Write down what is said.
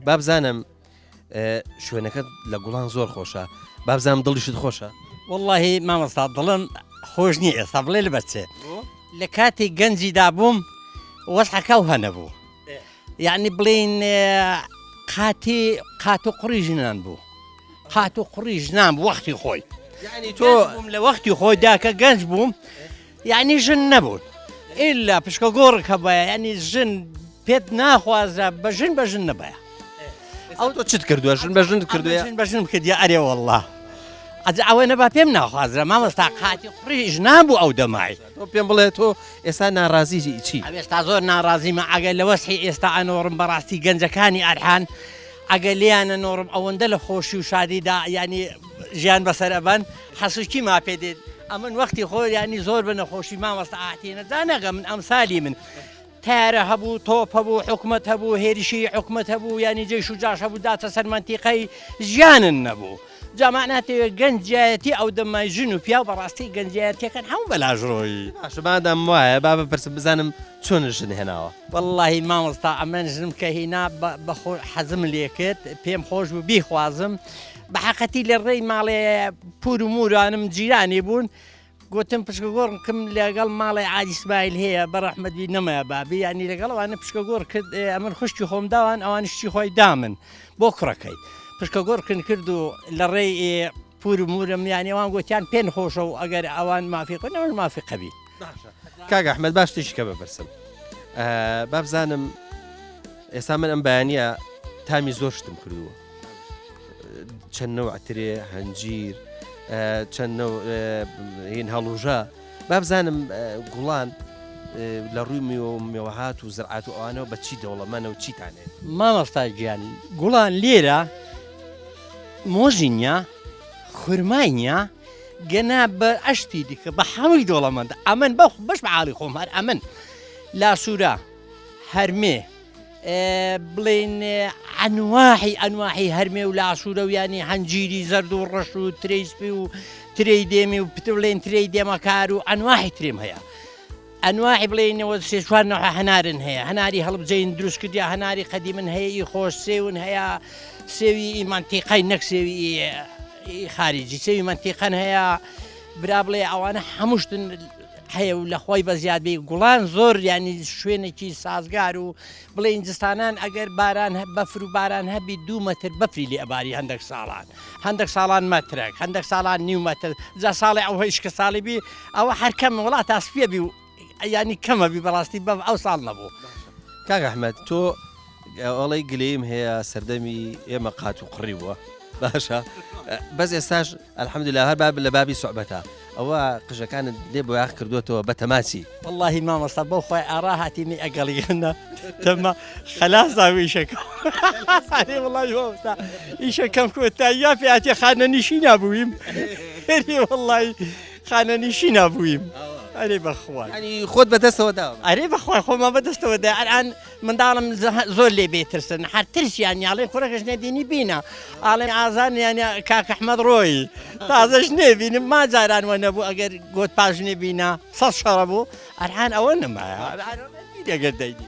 بابزانم شوێنەکەت لە گوڵان زۆر خۆشە بابزانم دڵیشت خۆشە واللهی مامۆستا دڵم خۆش نییە ئێستا بڵێ لە بەچێ لە کاتێک گەنجیدا بووم وەسحەکە و هەنەبوو یعنی بڵێن قات و قڕی ژنان بوو قات و قڕی ژنان بوو وەختی خۆی یعنی تۆ بووم لە وەختی خۆیدا کە گەنج بووم یعنی ژن نەبوون ئللا پشکە گۆڕک هەبایە یعنی ژن پێت ناخوازە بە ژن نەبایە ئەو تۆ چت کردووە ژن بە ژن کردووە بەژن کردی ئەرێ والله ئەوە نەبا پێم ناخوازرە مامۆستا قاتی قڕیش نابوو ئەو دەمای تۆ پێم بڵێ تۆ ئێستا ناڕازی چی ئێستا زۆر ناڕازیمە ئەگەر لە وەسحی ئێستا ئەنۆڕم بەڕاستی گەنجەکانی ئەرحان ئەگە لیانە نۆڕم ئەوەندە لە خۆشی و شادیدا ینی ژیان بەسەر ئەبەن حەسوکی ما پێ دێت ئەمن وەختی خۆر ینی زۆر بە نەخۆشی مامۆستا ئاتێنە جانەگە من ئەمسالی من تارە هەبوو تۆپ هەبوو حکومت هەبوو هێرشی حکومت هەبوو ینی جێش و جاش هەبوو داتە سەر منتیقەی ژیانن نەبوو جاماناتەوە گەنجایەتی ئەو دەمای ژن و پیا و بەڕاستی گەنجایەتەکەن هەموو بەلاژڕۆیی شمادام وایە با بپرسم بزانم چۆن ژن هێناوە واللهی مامۆستا ئەمەن ژنم کە هینا بەخۆ حەزم لێکرد پێم خۆش بوو بیخوازم بە حەقەتی لە ڕێی ماڵێ پور و مورانم جیرانی بوون گوتم پشکە گۆڕکم لەگەڵ ماڵی عادی ئیسماعیل هەیە بەڕەحمەتی نەمایە بابی ینی لەگەڵ ئەوانە پشکە گۆڕ کرد ئەمن خوشتی خۆم داوان ئەوانشتی خۆی دامن بۆ کوڕەکەی پشکە گۆڕکن کرد و لە ڕێی پور و مورم یانی ئەوان گوتیان پێن خۆشە و ئەگەر ئەوان مافیقن ئەوش مافیقەبی کاک ئەحمەد باش تێشکە بپرسم بابزانم ئێستا من ئەم بەیانیە تامی زۆر شتم کردووە چەند نەوعترێ هەنجیر چەند هین هەڵوژە بابزانم گوڵان لە ڕووی میوەهات و زرعات و ئەوانەوە بە چی دەوڵەمەنە و چیتانێت مامۆستا گیان گوڵان لێرە مۆژینیا خورماینیا گەنا بە ئەشتی دیکە بە هەمووی دۆڵەمەندە ئەمن بەش بەعاڵی خۆم هەر ئەمن لاسوورە هەرمێ بڵێن ئەنواحی هەرمێ و لاسوورە و ینی هەنجیری زەرد و ڕەش و ترەیسپی و ترەی دێمی و پتە بڵێن ترەی دێمەکار و ئەنواحی ترێم هەیە ئەنواحی بڵێنەوە سێ چوار نەوع هەنارن هەیە هەناری هەڵبجەین دروست کردیا هەناری قەدیمن هەیە ئی خۆش سێون هەیە سێوی منتیقای نەک سێوی خارجی سێوی منتیقەن هەیە برا بڵێ ئەوانە هەمووشتن هەیە و لە خۆی بە زیادبی گوڵان زۆر ینی شوێنێکی سازگار و بڵێ ئینجستانان ئەگەر باران بەفر و باران هەبی 2 مەتر بەفری لێ ئەباری هەندێک ساڵان مەترێک هەندێک ساڵان نیو مەتر جا ساڵی ئەو هیچکە ساڵی بی ئەوە هەرکەم وڵات تاسپێ بی و ینی کەمە بی بەڕاستی بە ئەو ساڵ نەبوو کاک ئەحمەد تۆ ئەڵی گلەیم هەیە سەردەمی ئێمە قات و قڕیوە باشە بەس ئێستاش ئەلحەمدوللا هەر باب لە بابی سوعبەتە ئەوە قژەکانت لێ بۆ یاخ کردوێتەوە بە تەماچی واللهی مامۆستا بۆ خۆی ئاڕا هاتیمی ئەگەڵیێنە تەمە خەلاساوی ئیشەکەم وڵی مامۆستا ئیشەکەم کۆتا یا پێاتی خانەنیشی نابوویم هێری وڵی خانەنیشی نابوویم ئەرێ بەخوای ینی خۆت بەدەستەوە داوە ئەرێ بەخوای خۆمان بەدەستەوە دا ئەران منداڵم زۆر لێ بێترسن هەر ترسیان یاڵێن کوڕەکەش نەدینی بینە ئاڵێن ئازان یانە کاک ئەحمەد ڕۆی تازەش نێبینم ماجارانوە نەبوو ئەگەر گۆت پاژ نێبینە 100 شەڕە بوو ئەرحان ئەوە نەمایە دەگەر دەیدی